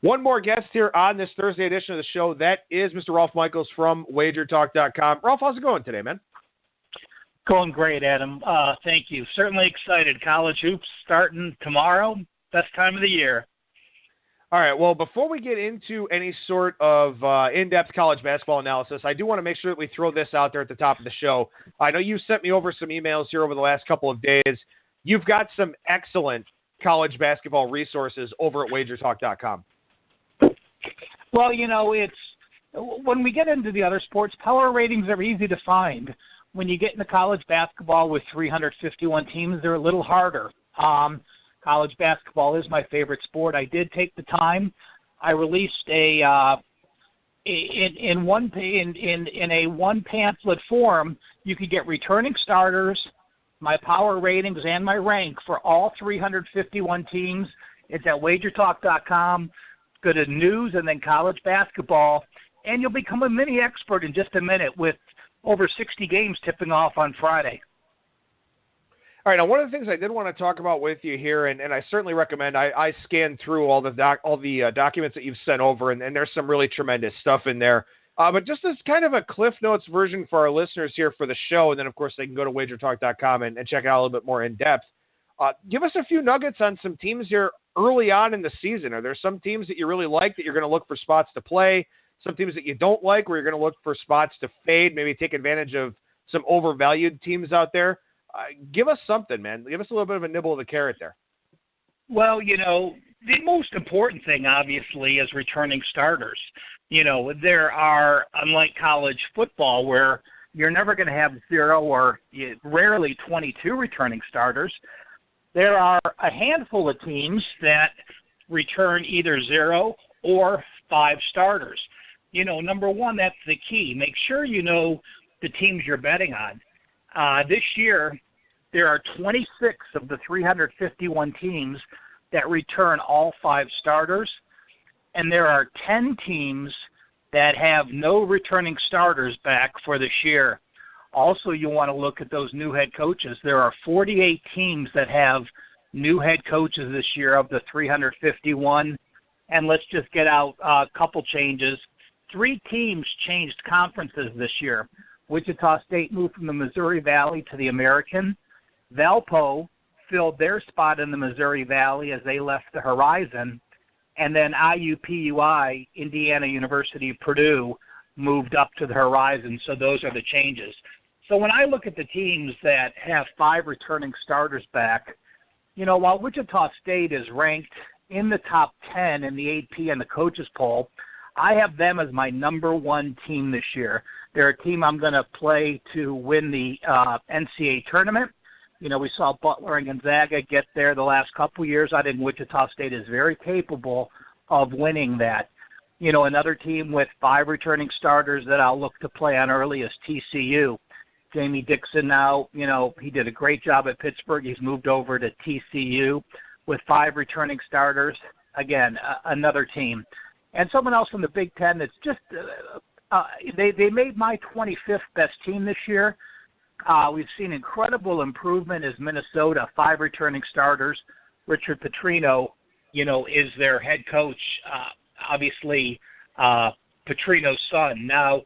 One more guest here on this Thursday edition of the show. That is Mr. Rolf Michaels from WagerTalk.com. Rolf, how's it going today, man? Going great, Adam. Thank you. Certainly excited. College hoops starting tomorrow. Best time of the year. All right, well, before we get into any sort of in-depth college basketball analysis, I do want to make sure that we throw this out there at the top of the show. I know you sent me over some emails here over the last couple of days. You've got some excellent college basketball resources over at WagerTalk.com. Well, it's when we get into the other sports, power ratings are easy to find. When you get into college basketball with 351 teams, they're a little harder. College basketball is my favorite sport. I did take the time. I released in a one pamphlet form. You could get returning starters, my power ratings, and my rank for all 351 teams. It's at WagerTalk.com. Go to news and then college basketball, and you'll become a mini expert in just a minute with over 60 games tipping off on Friday. All right, now one of the things I did want to talk about with you here, and I certainly recommend, I scanned through all the documents that you've sent over, and there's some really tremendous stuff in there. But just as kind of a Cliff Notes version for our listeners here for the show, and then, of course, they can go to WagerTalk.com and check it out a little bit more in depth. Give us a few nuggets on some teams here early on in the season. Are there some teams that you really like that you're going to look for spots to play? Some teams that you don't like where you're going to look for spots to fade, maybe take advantage of some overvalued teams out there? Give us something, man. Give us a little bit of a nibble of the carrot there. Well, the most important thing, obviously, is returning starters. There are, unlike college football, where you're never going to have 0 or rarely 22 returning starters, there are a handful of teams that return either 0 or 5 starters. Number one, that's the key. Make sure you know the teams you're betting on. This year, there are 26 of the 351 teams that return all 5 starters, and there are 10 teams that have no returning starters back for this year. Also, you want to look at those new head coaches. There are 48 teams that have new head coaches this year of the 351, and let's just get out a couple changes. 3 teams changed conferences this year. Wichita State moved from the Missouri Valley to the American. Valpo filled their spot in the Missouri Valley as they left the Horizon. And then IUPUI, Indiana University, Purdue, moved up to the Horizon. So those are the changes. So when I look at the teams that have 5 returning starters back, while Wichita State is ranked in the top 10 in the AP and the coaches poll, I have them as my number 1 team this year. They're a team I'm going to play to win the NCAA tournament. We saw Butler and Gonzaga get there the last couple years. I think Wichita State is very capable of winning that. Another team with 5 returning starters that I'll look to play on early is TCU. Jamie Dixon now, he did a great job at Pittsburgh. He's moved over to TCU with 5 returning starters. Again, another team. And someone else from the Big Ten that's just they made my 25th best team this year. We've seen incredible improvement as Minnesota, 5 returning starters. Richard Petrino, is their head coach, obviously Petrino's son. Now,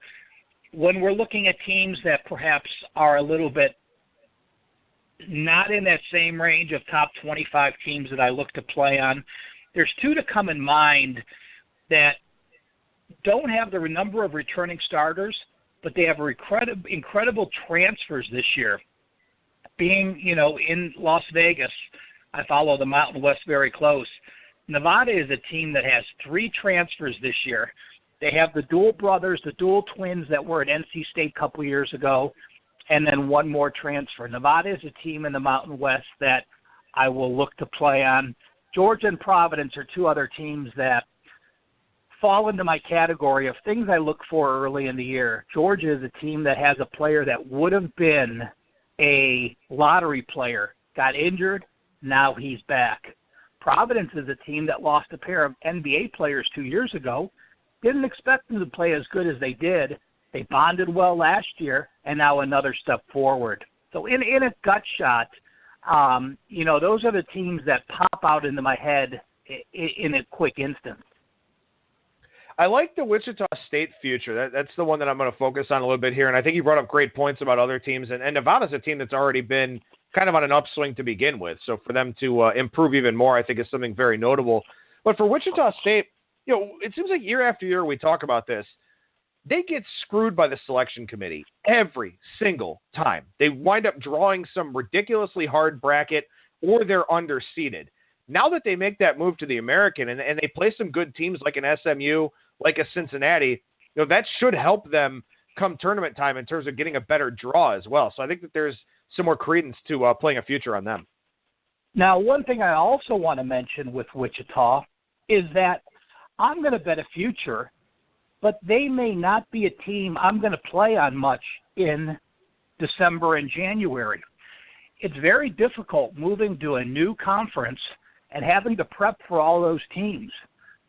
when we're looking at teams that perhaps are a little bit not in that same range of top 25 teams that I look to play on, there's 2 to come in mind that don't have the number of returning starters, but they have incredible transfers this year. Being, in Las Vegas, I follow the Mountain West very close. Nevada is a team that has 3 transfers this year. They have the dual brothers, the dual twins that were at NC State a couple years ago, and then 1 more transfer. Nevada is a team in the Mountain West that I will look to play on. Georgia and Providence are 2 other teams that fall into my category of things I look for early in the year. Georgia is a team that has a player that would have been a lottery player, got injured, now he's back. Providence is a team that lost a pair of NBA players 2 years ago. Didn't expect them to play as good as they did. They bonded well last year, and now another step forward. So in a gut shot, those are the teams that pop out into my head in a quick instant. I like the Wichita State future. That's the one that I'm going to focus on a little bit here. And I think you brought up great points about other teams. And Nevada's a team that's already been kind of on an upswing to begin with. So for them to improve even more, I think is something very notable. But for Wichita State, it seems like year after year we talk about this. They get screwed by the selection committee every single time. They wind up drawing some ridiculously hard bracket or they're underseeded. Now that they make that move to the American and they play some good teams like an SMU, like a Cincinnati, that should help them come tournament time in terms of getting a better draw as well. So I think that there's some more credence to playing a future on them. Now, one thing I also want to mention with Wichita is that I'm going to bet a future, but they may not be a team I'm going to play on much in December and January. It's very difficult moving to a new conference and having to prep for all those teams.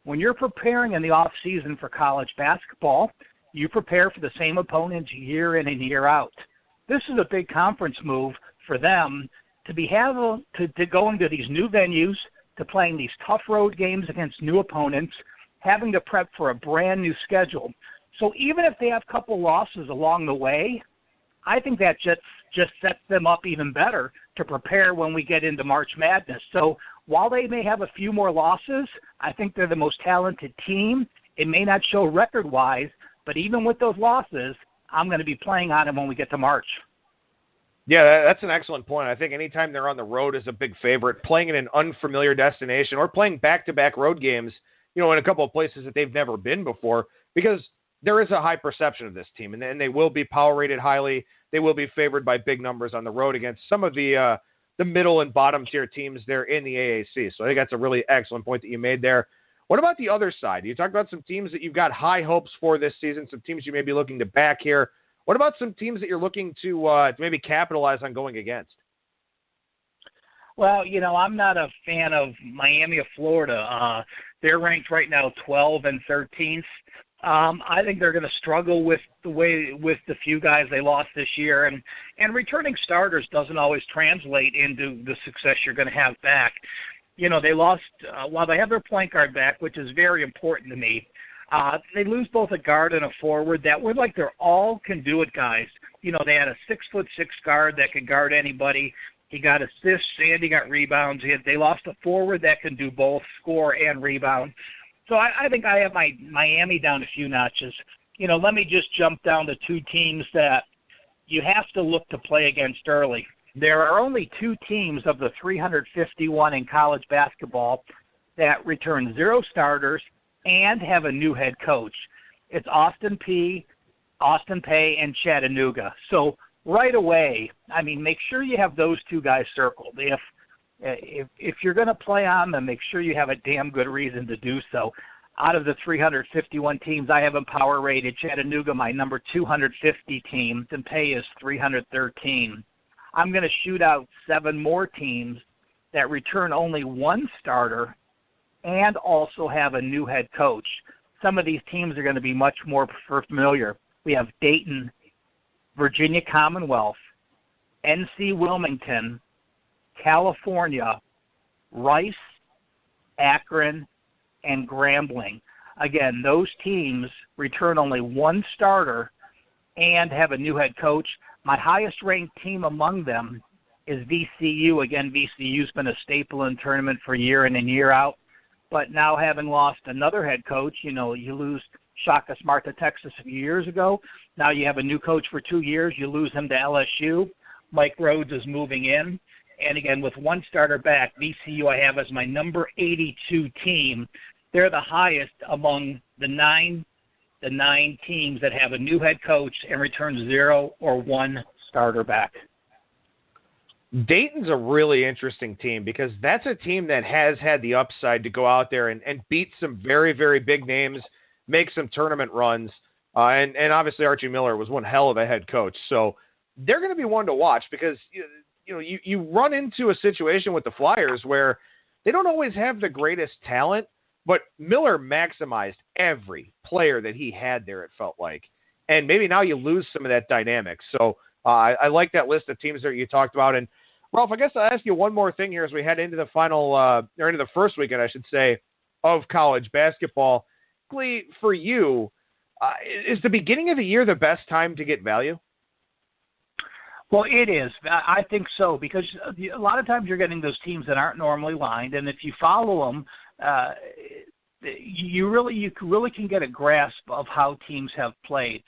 When you're preparing in the off season for college basketball, you prepare for the same opponents year in and year out. This is a big conference move for them to be able to go into these new venues, to playing these tough road games against new opponents, having to prep for a brand new schedule. So even if they have a couple losses along the way, I think that just sets them up even better to prepare when we get into March Madness. So while they may have a few more losses, I think they're the most talented team. It may not show record-wise, but even with those losses, I'm going to be playing on them when we get to March. Yeah, that's an excellent point. I think anytime they're on the road is a big favorite. Playing in an unfamiliar destination or playing back-to-back road games, in a couple of places that they've never been before, because there is a high perception of this team, and they will be power rated highly. They will be favored by big numbers on the road against some of the middle and bottom tier teams there in the AAC. So I think that's a really excellent point that you made there. What about the other side? You talked about some teams that you've got high hopes for this season, some teams you may be looking to back here. What about some teams that you're looking to maybe capitalize on going against? Well, I'm not a fan of Miami of Florida. They're ranked right now 12 and 13th. I think they're going to struggle with the few guys they lost this year, and returning starters doesn't always translate into the success you're going to have back. They lost while they have their point guard back, which is very important to me. They lose both a guard and a forward that were like they're all can do it guys. They had a 6'6" guard that could guard anybody. He got assists and he got rebounds. They lost a forward that can do both, score and rebound. So I think I have my Miami down a few notches. Let me just jump down to two teams that you have to look to play against early. There are only two teams of the 351 in college basketball that return 0 starters and have a new head coach. It's Austin Peay, and Chattanooga. So right away, make sure you have those two guys circled. If you're going to play on them, make sure you have a damn good reason to do so. Out of the 351 teams, I have them power rated. Chattanooga, my number 250 team. Peay is 313. I'm going to shoot out 7 more teams that return only 1 starter and also have a new head coach. Some of these teams are going to be much more familiar. We have Dayton, Virginia Commonwealth, NC Wilmington, California, Rice, Akron, and Grambling. Again, those teams return only 1 starter and have a new head coach. My highest ranked team among them is VCU. Again, VCU's been a staple in tournament for year in and year out. But now having lost another head coach, you lose Shaka Smart to Texas a few years ago. Now you have a new coach for 2 years. You lose him to LSU. Mike Rhodes is moving in. And again, with 1 starter back, VCU I have as my number 82 team. They're the highest among the nine teams that have a new head coach and return 0 or 1 starter back. Dayton's a really interesting team because that's a team that has had the upside to go out there and beat some very, very big names, make some tournament runs, and obviously Archie Miller was one hell of a head coach. So they're going to be one to watch because you run into a situation with the Flyers where they don't always have the greatest talent, but Miller maximized every player that he had there, it felt like. And maybe now you lose some of that dynamic. So I like that list of teams that you talked about. And Ralph, I guess I'll ask you one more thing here as we head into the final, or into the first weekend, I should say, of college basketball. typically for you, is the beginning of the year the best time to get value? Well, it is. I think so, because a lot of times you're getting those teams that aren't normally lined, and if you follow them, you really can get a grasp of how teams have played.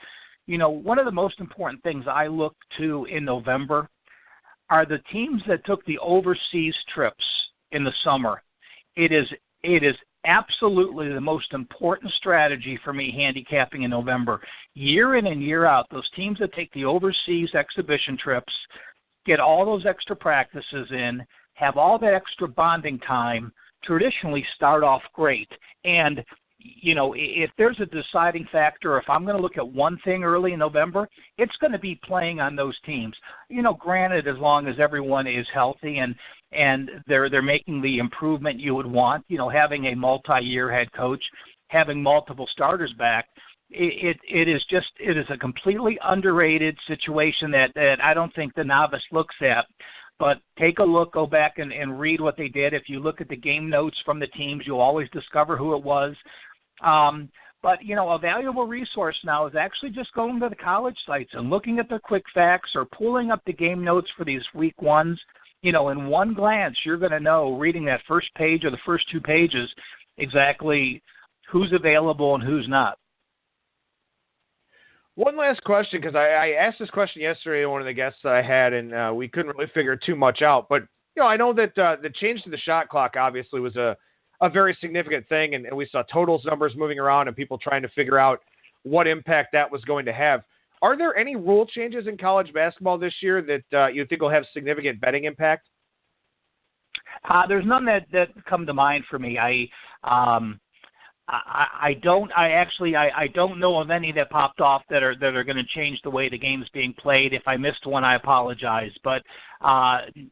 You know, one of the most important things I look to in November are the teams that took the overseas trips in the summer. It is absolutely the most important strategy for me handicapping in November. Year in and year out, those teams that take the overseas exhibition trips, get all those extra practices in, have all that extra bonding time, traditionally start off great. And, you know, if there's a deciding factor, if I'm going to look at one thing early in November, it's going to be playing on those teams. You know, granted, as long as everyone is healthy and they're making the improvement you would want, you know, having a multi-year head coach, having multiple starters back, it is a completely underrated situation that I don't think the novice looks at. But take a look, go back and read what they did. If you look at the game notes from the teams, you'll always discover who it was. But, you know, a valuable resource now is actually just going to the college sites and looking at the quick facts or pulling up the game notes for these week ones. You know, in one glance, you're going to know, reading that first page or the first two pages, exactly who's available and who's not. One last question, because I asked this question yesterday to one of the guests that I had, and we couldn't really figure too much out. But, you know, I know that the change to the shot clock obviously was a very significant thing, and we saw totals numbers moving around and people trying to figure out what impact that was going to have. Are there any rule changes in college basketball this year that you think will have significant betting impact? There's none that come to mind for me. I don't know of any that popped off that are going to change the way the game's being played. If I missed one, I apologize, but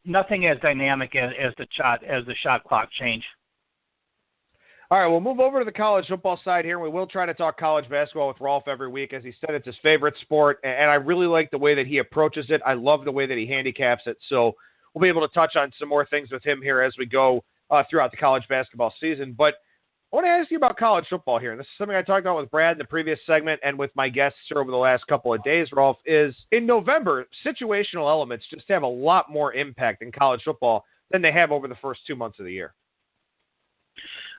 nothing as dynamic as the shot clock change. All right, we'll move over to the college football side here, and we will try to talk college basketball with Rolf every week. As he said, it's his favorite sport, and I really like the way that he approaches it. I love the way that he handicaps it, so we'll be able to touch on some more things with him here as we go throughout the college basketball season. But I want to ask you about college football here, and this is something I talked about with Brad in the previous segment and with my guests here over the last couple of days, Rolf, is in November, situational elements just have a lot more impact in college football than they have over the first 2 months of the year.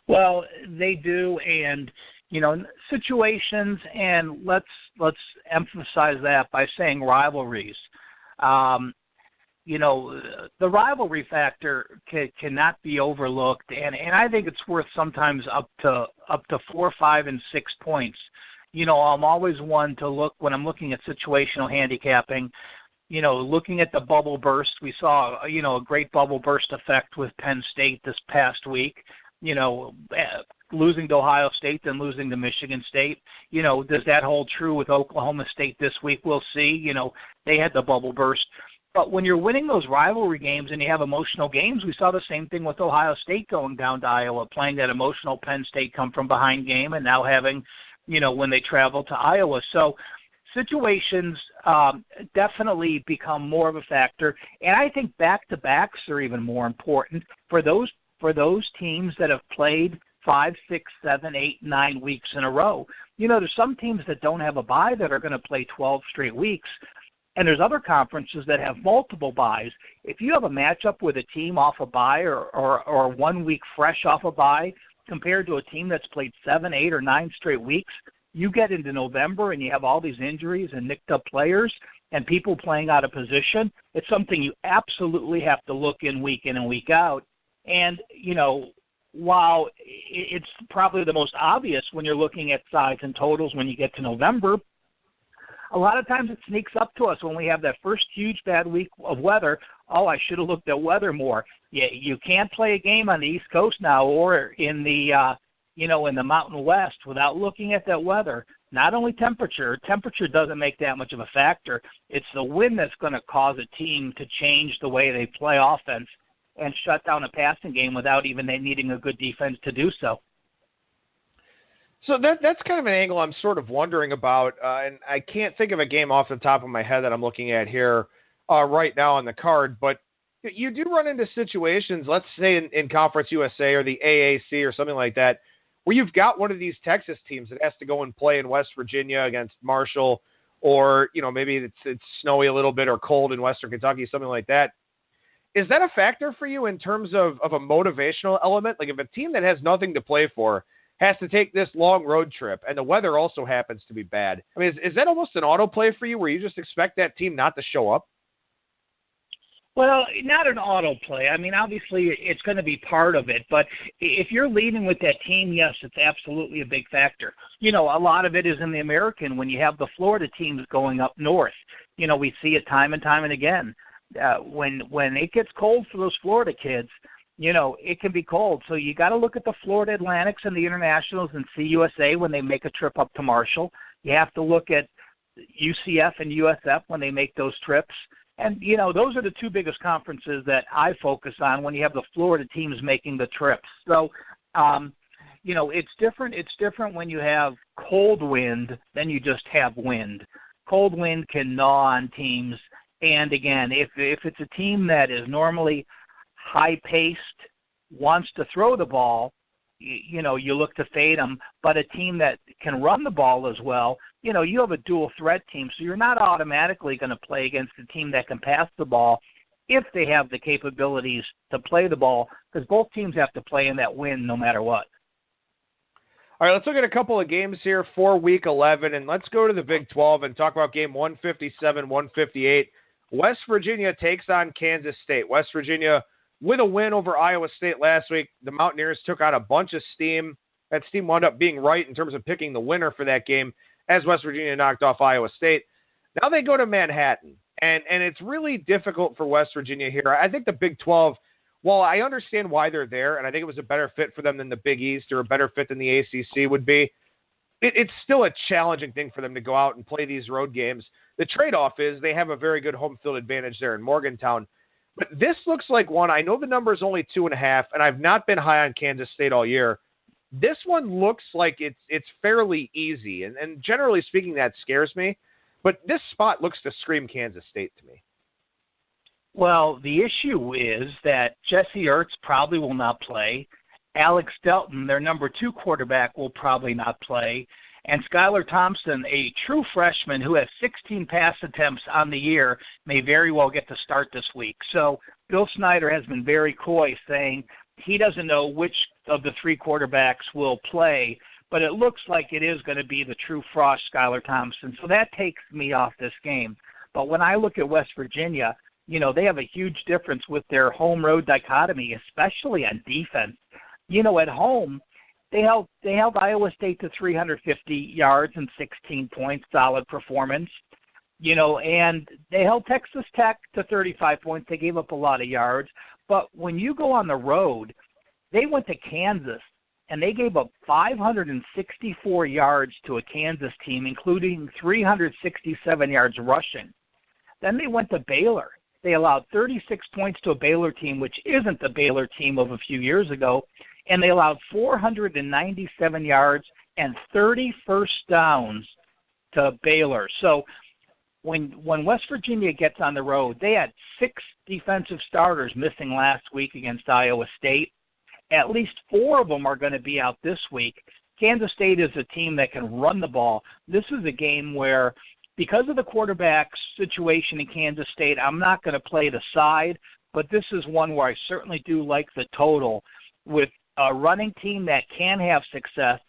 Well, they do, and, you know, situations, and let's emphasize that by saying rivalries. You know, the rivalry factor cannot be overlooked, and I think it's worth sometimes up to 4, 5, and 6 points. You know, I'm always one to look when I'm looking at situational handicapping. You know, looking at the bubble burst, we saw, you know, a great bubble burst effect with Penn State this past week. You know, losing to Ohio State, then losing to Michigan State. You know, does that hold true with Oklahoma State this week? We'll see. You know, they had the bubble burst. But when you're winning those rivalry games and you have emotional games, we saw the same thing with Ohio State going down to Iowa, playing that emotional Penn State come-from-behind game, and now having, you know, when they travel to Iowa. So situations definitely become more of a factor. And I think back-to-backs are even more important for those teams that have played 5, 6, 7, 8, 9 weeks in a row. You know, there's some teams that don't have a bye that are going to play 12 straight weeks, and there's other conferences that have multiple byes. If you have a matchup with a team off a bye or 1 week fresh off a bye compared to a team that's played 7, 8, or 9 straight weeks, you get into November and you have all these injuries and nicked up players and people playing out of position. It's something you absolutely have to look in and week out. And, you know, while it's probably the most obvious when you're looking at sides and totals when you get to November, a lot of times it sneaks up to us when we have that first huge bad week of weather. Oh, I should have looked at weather more. You can't play a game on the East Coast now or in the, in the Mountain West without looking at that weather. Not only temperature doesn't make that much of a factor. It's the wind that's going to cause a team to change the way they play offense and shut down a passing game without even needing a good defense to do so. So that's kind of an angle I'm sort of wondering about, and I can't think of a game off the top of my head that I'm looking at here right now on the card, but you do run into situations, let's say in Conference USA or the AAC or something like that, where you've got one of these Texas teams that has to go and play in West Virginia against Marshall, or, maybe it's snowy a little bit or cold in Western Kentucky, something like that. Is that a factor for you in terms of a motivational element? Like if a team that has nothing to play for has to take this long road trip and the weather also happens to be bad, I mean, is that almost an autoplay for you where you just expect that team not to show up? Well, not an autoplay. I mean, obviously it's going to be part of it, but if you're leading with that team, yes, it's absolutely a big factor. A lot of it is in the American when you have the Florida teams going up north. We see it time and time and again. When it gets cold for those Florida kids, it can be cold. So you got to look at the Florida Atlantics and the Internationals and CUSA when they make a trip up to Marshall. You have to look at UCF and USF when they make those trips. And, those are the two biggest conferences that I focus on when you have the Florida teams making the trips. So, it's different. It's different when you have cold wind than you just have wind. Cold wind can gnaw on teams. And again, if it's a team that is normally high-paced, wants to throw the ball, you look to fade them. But a team that can run the ball as well, you have a dual threat team. So you're not automatically going to play against a team that can pass the ball if they have the capabilities to play the ball, because both teams have to play in that wind no matter what. All right, let's look at a couple of games here for Week 11, and let's go to the Big 12 and talk about game 157-158. West Virginia takes on Kansas State. West Virginia with a win over Iowa State last week. The Mountaineers took out a bunch of steam. That steam wound up being right in terms of picking the winner for that game as West Virginia knocked off Iowa State. Now they go to Manhattan, and it's really difficult for West Virginia here. I think the Big 12, while I understand why they're there, and I think it was a better fit for them than the Big East or a better fit than the ACC would be, it's still a challenging thing for them to go out and play these road games. The trade-off is they have a very good home field advantage there in Morgantown. But this looks like one, I know the number is only 2.5, and I've not been high on Kansas State all year. This one looks like it's fairly easy, and generally speaking, that scares me. But this spot looks to scream Kansas State to me. Well, the issue is that Jesse Ertz probably will not play. Alex Delton, their number 2 quarterback, will probably not play. And Skylar Thompson, a true freshman who has 16 pass attempts on the year, may very well get to start this week. So Bill Snyder has been very coy, saying he doesn't know which of the 3 quarterbacks will play, but it looks like it is going to be the true frost Skylar Thompson. So that takes me off this game. But when I look at West Virginia, they have a huge difference with their home-road dichotomy, especially on defense. At home, they held Iowa State to 350 yards and 16 points, solid performance. And they held Texas Tech to 35 points. They gave up a lot of yards. But when you go on the road, they went to Kansas, and they gave up 564 yards to a Kansas team, including 367 yards rushing. Then they went to Baylor. They allowed 36 points to a Baylor team, which isn't the Baylor team of a few years ago, and they allowed 497 yards and 30 first downs to Baylor. So when West Virginia gets on the road, they had 6 defensive starters missing last week against Iowa State. At least 4 of them are going to be out this week. Kansas State is a team that can run the ball. This is a game where, because of the quarterback situation in Kansas State, I'm not going to play the side, but this is one where I certainly do like the total with a running team that can have success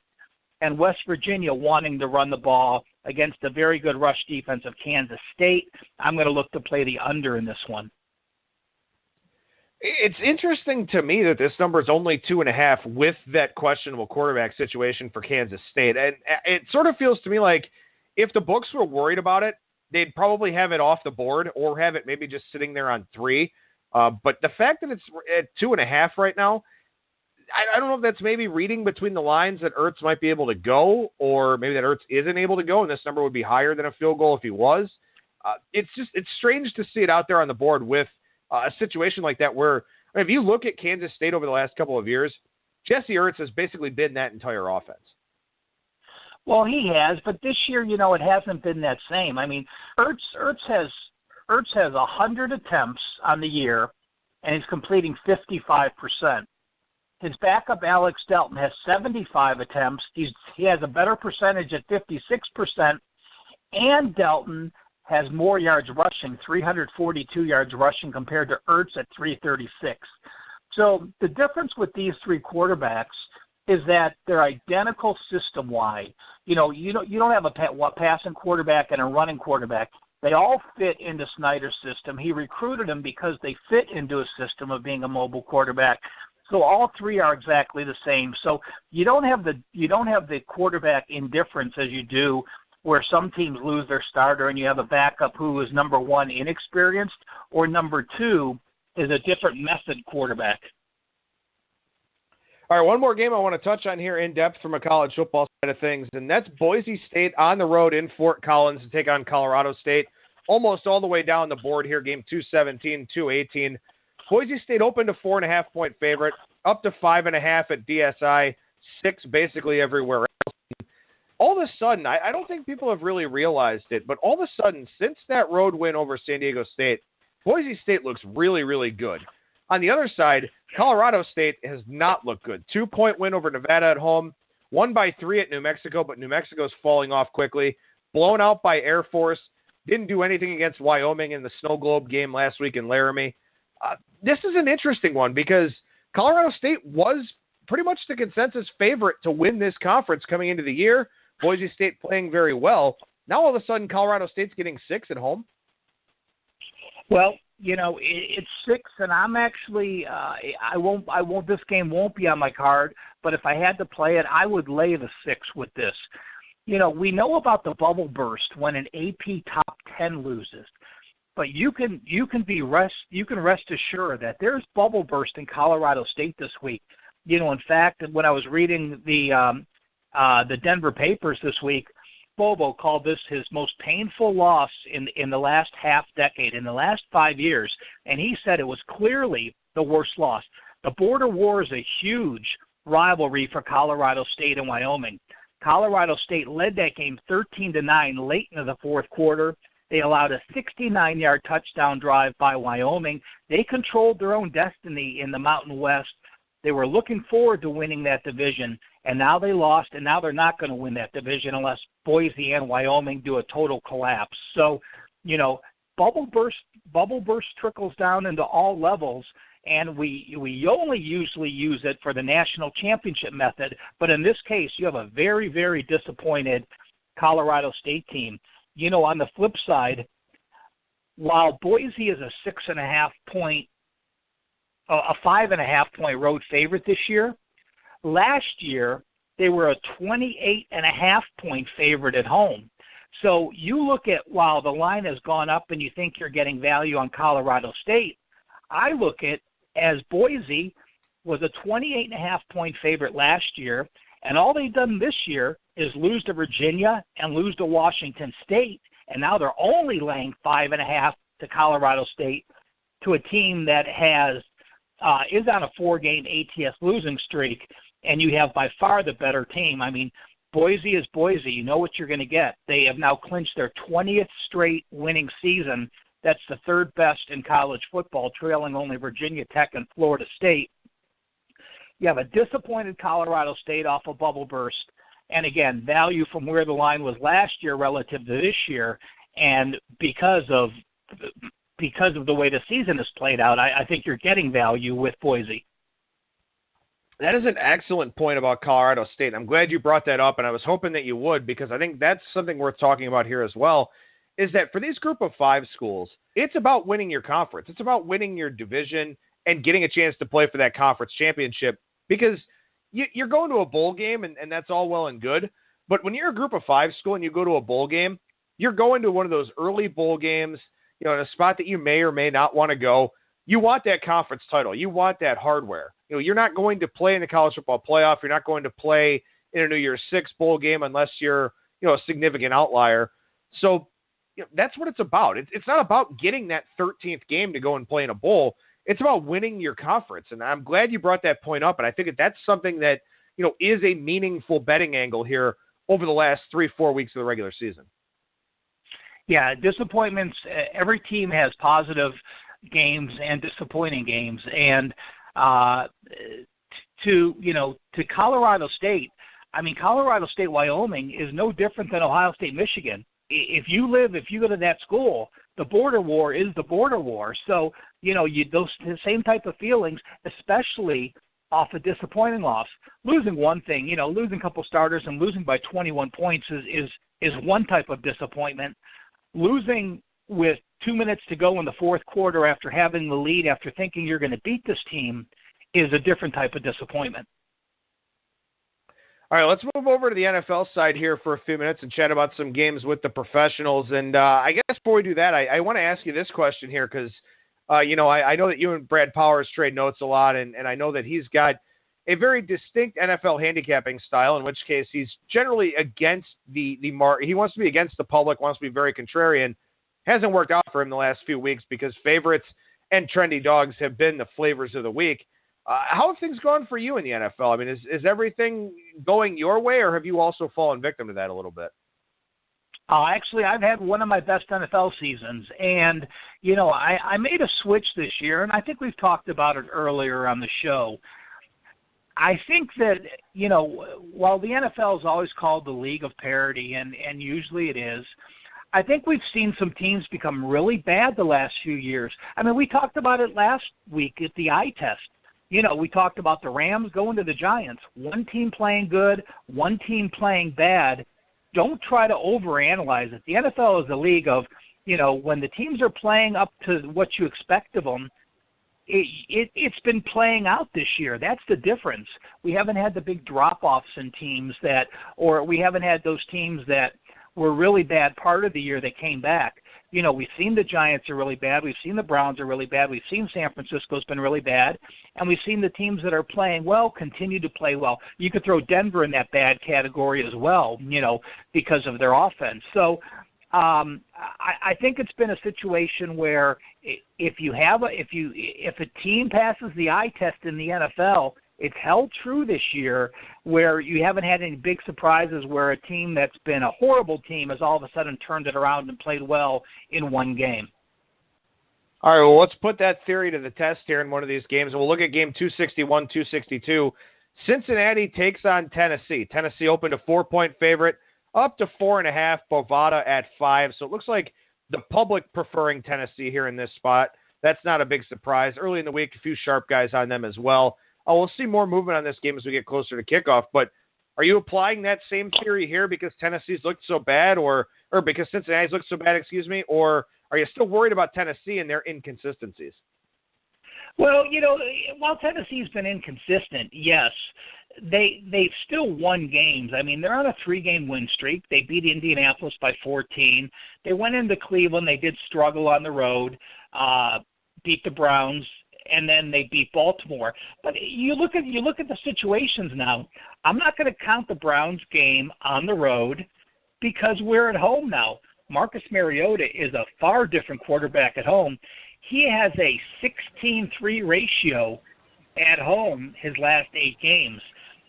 and West Virginia wanting to run the ball against a very good rush defense of Kansas State. I'm going to look to play the under in this one. It's interesting to me that this number is only 2.5 with that questionable quarterback situation for Kansas State. And it sort of feels to me like if the books were worried about it, they'd probably have it off the board or have it maybe just sitting there on 3. But the fact that it's at 2.5 right now, I don't know if that's maybe reading between the lines that Ertz might be able to go, or maybe that Ertz isn't able to go, and this number would be higher than a field goal if he was. It's strange to see it out there on the board with a situation like that where, if you look at Kansas State over the last couple of years, Jesse Ertz has basically been that entire offense. Well, he has, but this year, it hasn't been that same. I mean, Ertz has 100 attempts on the year, and he's completing 55%. His backup, Alex Delton, has 75 attempts. He has a better percentage at 56%, and Delton has more yards rushing, 342 yards rushing compared to Ertz at 336. So the difference with these three quarterbacks is that they're identical system-wide. You don't have a passing quarterback and a running quarterback. They all fit into Snyder's system. He recruited them because they fit into a system of being a mobile quarterback. So all three are exactly the same. So you don't have the quarterback indifference as you do where some teams lose their starter and you have a backup who is number one inexperienced or number two is a different method quarterback. All right, one more game I want to touch on here in depth from a college football side of things, and that's Boise State on the road in Fort Collins to take on Colorado State. Almost all the way down the board here, game 217, 218. Boise State opened a 4.5-point favorite, up to 5.5 at DSI, 6 basically everywhere else. All of a sudden, I don't think people have really realized it, but all of a sudden, since that road win over San Diego State, Boise State looks really, really good. On the other side, Colorado State has not looked good. 2-point win over Nevada at home, won by 3 at New Mexico, but New Mexico's falling off quickly. Blown out by Air Force. Didn't do anything against Wyoming in the Snow Globe game last week in Laramie. This is an interesting one because Colorado State was pretty much the consensus favorite to win this conference coming into the year. Boise State playing very well. Now all of a sudden Colorado State's getting 6 at home. Well, it's 6, and I'm actually this game won't be on my card, but if I had to play it, I would lay the 6 with this. We know about the bubble burst when an AP top 10 loses, but you can rest assured that there's bubble burst in Colorado State this week. In fact, when I was reading the Denver papers this week, Bobo called this his most painful loss in the last half decade, in the last 5 years, and he said it was clearly the worst loss. The border war is a huge rivalry for Colorado State and Wyoming. Colorado State led that game 13-9 late into the fourth quarter. They allowed a 69-yard touchdown drive by Wyoming. They controlled their own destiny in the Mountain West. They were looking forward to winning that division, and now they lost, and now they're not going to win that division unless Boise and Wyoming do a total collapse. So, bubble burst trickles down into all levels, and we only usually use it for the national championship method. But in this case, you have a very, very disappointed Colorado State team. On the flip side, while Boise is a 5.5-point road favorite this year, last year they were a 28.5-point favorite at home. So you look at, while the line has gone up and you think you're getting value on Colorado State, I look at as Boise was a 28.5-point favorite last year, and all they've done this year is lose to Virginia and lose to Washington State, and now they're only laying 5.5 to Colorado State, to a team that is on a 4-game ATS losing streak, and you have by far the better team. I mean, Boise is Boise. You know what you're going to get. They have now clinched their 20th straight winning season. That's the third best in college football, trailing only Virginia Tech and Florida State. You have a disappointed Colorado State off a bubble burst, and again, value from where the line was last year relative to this year, and because of the way the season has played out, I think you're getting value with Boise. That is an excellent point about Colorado State. I'm glad you brought that up, and I was hoping that you would, because I think that's something worth talking about here as well, is that for these group of 5 schools, it's about winning your conference. It's about winning your division and getting a chance to play for that conference championship, because you're going to a bowl game, and that's all well and good, but when you're a group of 5 school and you go to a bowl game, you're going to one of those early bowl games, in a spot that you may or may not want to go. You want that conference title. You want that hardware. You're not going to play in the college football playoff. You're not going to play in a New Year's Six bowl game unless you're, a significant outlier. So that's what it's about. It's not about getting that 13th game to go and play in a bowl. It's about winning your conference. And I'm glad you brought that point up. And I think that's something that, is a meaningful betting angle here over the last 3-4 weeks of the regular season. Yeah, disappointments. Every team has positive games and disappointing games. And to Colorado State. I mean, Colorado State, Wyoming is no different than Ohio State, Michigan. If you go to that school, the border war is the border war. So, those the same type of feelings, especially off a disappointing loss. Losing one thing, losing a couple starters and losing by 21 points is one type of disappointment. Losing with 2 minutes to go in the fourth quarter after having the lead, after thinking you're going to beat this team, is a different type of disappointment. All right, let's move over to the NFL side here for a few minutes and chat about some games with the professionals. And I guess before we do that, I want to ask you this question here because, I know that you and Brad Powers trade notes a lot, and I know that he's got a very distinct NFL handicapping style, in which case he's generally against the mark. He wants to be against the public, wants to be very contrarian. Hasn't worked out for him the last few weeks because favorites and trendy dogs have been the flavors of the week. How have things gone for you in the NFL? I mean, is everything going your way, or have you also fallen victim to that a little bit? Actually, I've had one of my best NFL seasons, and, I made a switch this year, and I think we've talked about it earlier on the show. I think that, while the NFL is always called the League of Parity, and usually it is, I think we've seen some teams become really bad the last few years. I mean, we talked about it last week at the eye test. We talked about the Rams going to the Giants. One team playing good, one team playing bad. Don't try to overanalyze it. The NFL is a league of, when the teams are playing up to what you expect of them, it's been playing out this year. That's the difference. We haven't had the big drop-offs in teams or we haven't had those teams that were really bad part of the year that came back. We've seen the Giants are really bad. We've seen the Browns are really bad. We've seen San Francisco's been really bad. And we've seen the teams that are playing well continue to play well. You could throw Denver in that bad category as well, because of their offense. So I think it's been a situation where if a team passes the eye test in the NFL, it's held true this year where you haven't had any big surprises where a team that's been a horrible team has all of a sudden turned it around and played well in one game. All right, well, let's put that theory to the test here in one of these games. We'll look at game 261, 262. Cincinnati takes on Tennessee. Tennessee opened a 4-point favorite, up to 4.5, Bovada at 5. So it looks like the public preferring Tennessee here in this spot. That's not a big surprise. Early in the week, a few sharp guys on them as well. We'll see more movement on this game as we get closer to kickoff, but are you applying that same theory here because Tennessee's looked so bad or because Cincinnati's looked so bad, or are you still worried about Tennessee and their inconsistencies? Well, while Tennessee's been inconsistent, yes, they've still won games. I mean, they're on a 3-game win streak. They beat Indianapolis by 14. They went into Cleveland. They did struggle on the road, beat the Browns, and then they beat Baltimore. But you look at the situations now. I'm not going to count the Browns game on the road because we're at home now. Marcus Mariota is a far different quarterback at home. He has a 16-3 ratio at home his last 8 games.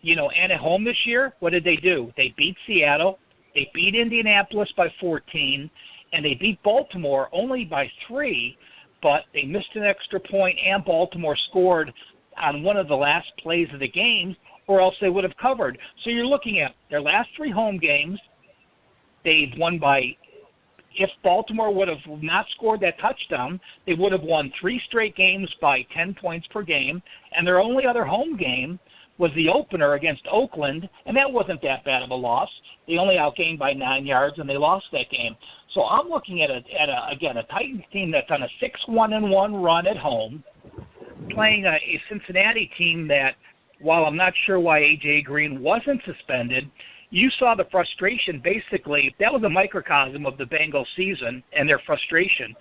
And at home this year, what did they do? They beat Seattle, they beat Indianapolis by 14, and they beat Baltimore only by 3, but they missed an extra point and Baltimore scored on one of the last plays of the game, or else they would have covered. So you're looking at their last 3 home games, they've won by, if Baltimore would have not scored that touchdown, they would have won 3 straight games by 10 points per game, and their only other home game was the opener against Oakland, and that wasn't that bad of a loss. They only outgained by 9 yards, and they lost that game. So I'm looking at a Titans team that's on a 6-1-1 run at home, playing a Cincinnati team that, while I'm not sure why A.J. Green wasn't suspended, you saw the frustration. Basically, that was a microcosm of the Bengals season and their frustration.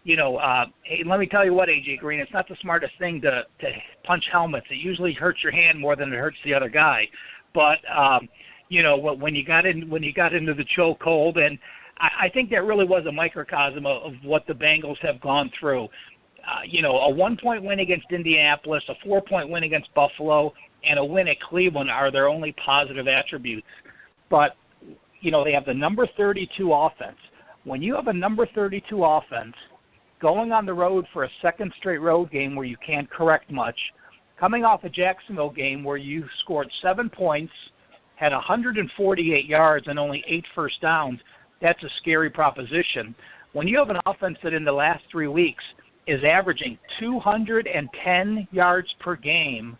Hey, let me tell you what, A.J. Green, it's not the smartest thing to punch helmets. It usually hurts your hand more than it hurts the other guy. But, when you got into the chokehold, and I think that really was a microcosm of what the Bengals have gone through. A 1-point win against Indianapolis, a 4-point win against Buffalo, and a win at Cleveland are their only positive attributes. But, they have the number 32 offense. When you have a number 32 offense, going on the road for a second straight road game where you can't correct much, coming off a Jacksonville game where you scored 7 points, had 148 yards and only 8 first downs, that's a scary proposition. When you have an offense that in the last 3 weeks is averaging 210 yards per game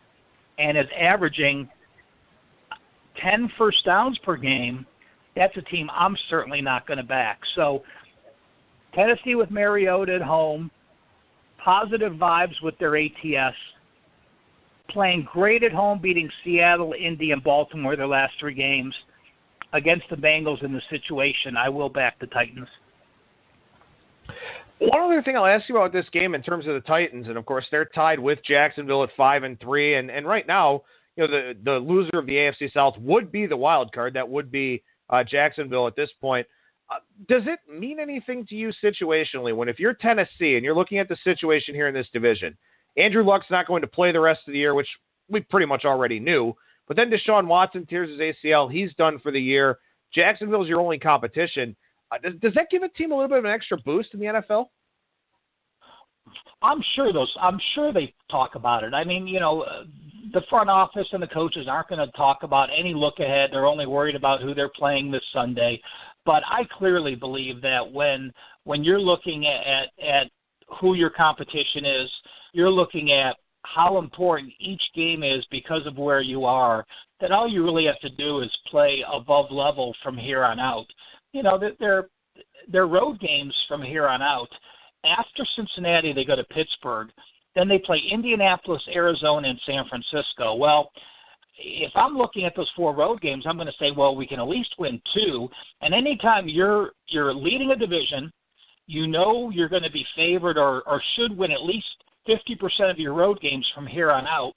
and is averaging 10 first downs per game, that's a team I'm certainly not going to back. So Tennessee with Mariota at home, positive vibes with their ATS, playing great at home, beating Seattle, Indy, and Baltimore their last 3 games. Against the Bengals in the situation, I will back the Titans. One other thing I'll ask you about this game in terms of the Titans, and of course they're tied with Jacksonville at 5-3, and right now, you know, the loser of the AFC South would be the wild card. That would be Jacksonville at this point. Does it mean anything to you situationally when if you're Tennessee and you're looking at the situation here in this division, Andrew Luck's not going to play the rest of the year, which we pretty much already knew, but then Deshaun Watson tears his ACL. He's done for the year. Jacksonville's your only competition. Does that give a team a little bit of an extra boost in the NFL? I'm sure they talk about it. I mean, you know, the front office and the coaches aren't going to talk about any look ahead. They're only worried about who they're playing this Sunday. But I clearly believe that when you're looking at who your competition is, you're looking at how important each game is because of where you are, that all you really have to do is play above level from here on out. You know, they're road games from here on out. After Cincinnati, they go to Pittsburgh. Then they play Indianapolis, Arizona, and San Francisco. Well, if I'm looking at those 4 road games, I'm going to say, well, we can at least win 2. And anytime you're leading a division, you know you're going to be favored or should win at least 50% of your road games from here on out.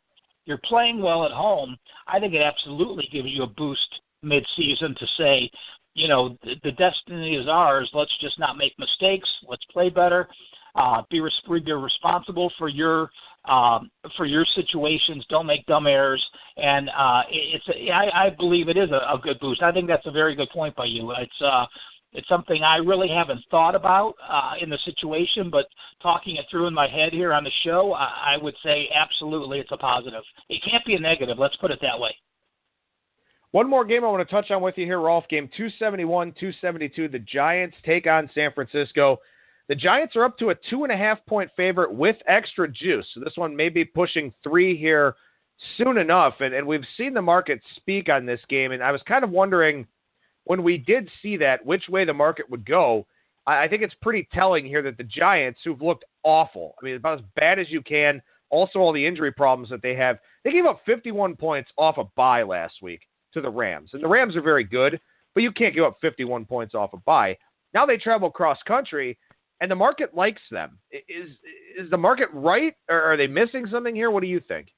You're playing well at home. I think it absolutely gives you a boost mid-season to say, you know, the destiny is ours. Let's just not make mistakes. Let's play better. Be responsible for your situations. Don't make dumb errors. And I believe it is a good boost. I think that's a very good point by you. It's something I really haven't thought about in the situation, but talking it through in my head here on the show, I would say absolutely it's a positive. It can't be a negative. Let's put it that way. One more game I want to touch on with you here, Rolf. Game 271-272. The Giants take on San Francisco. The Giants are up to a 2.5-point favorite with extra juice. So this one may be pushing 3 here soon enough. And we've seen the market speak on this game. And I was kind of wondering when we did see that, which way the market would go. I think it's pretty telling here that the Giants, who've looked awful, I mean, about as bad as you can, also all the injury problems that they have, they gave up 51 points off a bye last week to the Rams. And the Rams are very good, but you can't give up 51 points off a bye. Now they travel cross country, and the market likes them. Is the market right, or are they missing something here? What do you think?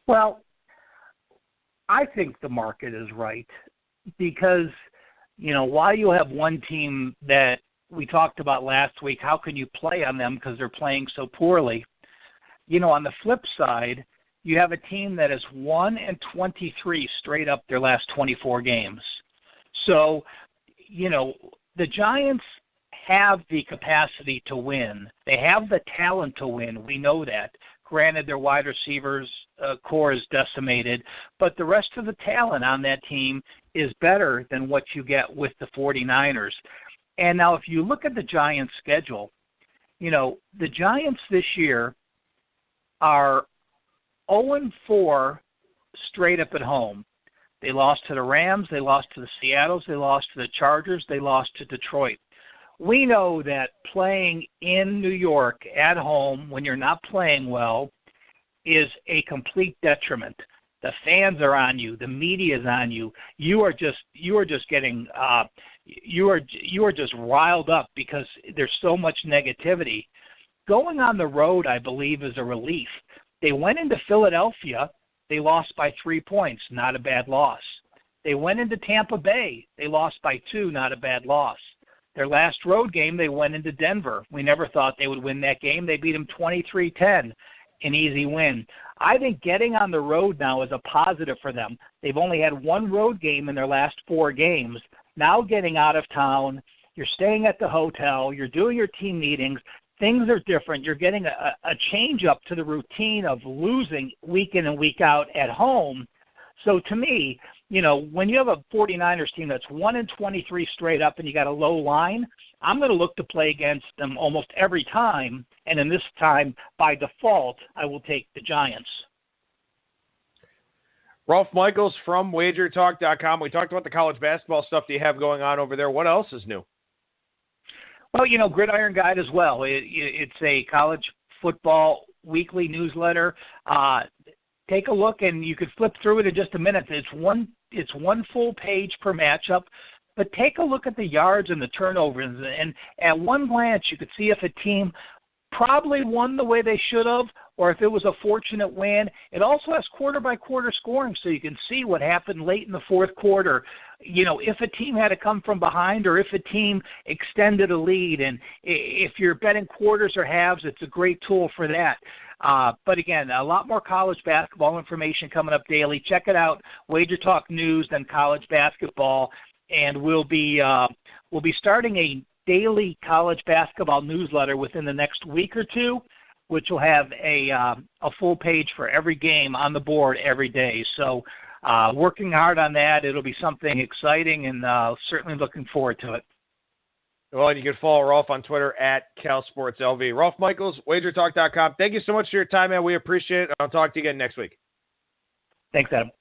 Well, I think the market is right because, you know, while you have one team that we talked about last week, how can you play on them because they're playing so poorly? You know, on the flip side, you have a team that is 1-23 straight up their last 24 games. So, you know, the Giants have the capacity to win. They have the talent to win. We know that. Granted, their wide receivers core is decimated, but the rest of the talent on that team is better than what you get with the 49ers. And now if you look at the Giants' schedule, you know, the Giants this year are 0-4 straight up at home. They lost to the Rams, they lost to the Seattles, they lost to the Chargers, they lost to Detroit. We know that playing in New York at home when you're not playing well is a complete detriment. The fans are on you, the media is on you. You are just getting you are just riled up because there's so much negativity. Going on the road, I believe, is a relief. They went into Philadelphia. They lost by 3 points. Not a bad loss. They went into Tampa Bay. They lost by 2. Not a bad loss. Their last road game, they went into Denver. We never thought they would win that game. They beat them 23-10, an easy win. I think getting on the road now is a positive for them. They've only had 1 road game in their last 4 games. Now getting out of town, you're staying at the hotel, you're doing your team meetings, things are different. You're getting a change up to the routine of losing week in and week out at home. So to me, when you have a 49ers team that's 1-23 straight up and you got a low line, I'm going to look to play against them almost every time. And in this time, by default, I will take the Giants. Rolf Michaels from WagerTalk.com. We talked about the college basketball stuff that you have going on over there. What else is new? Well, Gridiron Guide as well. It's a college football weekly newsletter. Take a look, and you could flip through it in just a minute. It's one full page per matchup, but take a look at the yards and the turnovers, and at one glance, you could see if a team probably won the way they should have, or if it was a fortunate win. It also has quarter-by-quarter scoring, so you can see what happened late in the fourth quarter. If a team had to come from behind or if a team extended a lead. And if you're betting quarters or halves, it's a great tool for that. But again, a lot more college basketball information coming up daily. Check it out, Wager Talk News, then college basketball. And we'll be starting a daily college basketball newsletter within the next week or two, which will have a full page for every game on the board every day. So working hard on that. It'll be something exciting, and certainly looking forward to it. Well, and you can follow Rolf on Twitter at CalSportsLV. Rolf Michaels, WagerTalk.com. Thank you so much for your time, man. We appreciate it. I'll talk to you again next week. Thanks, Adam.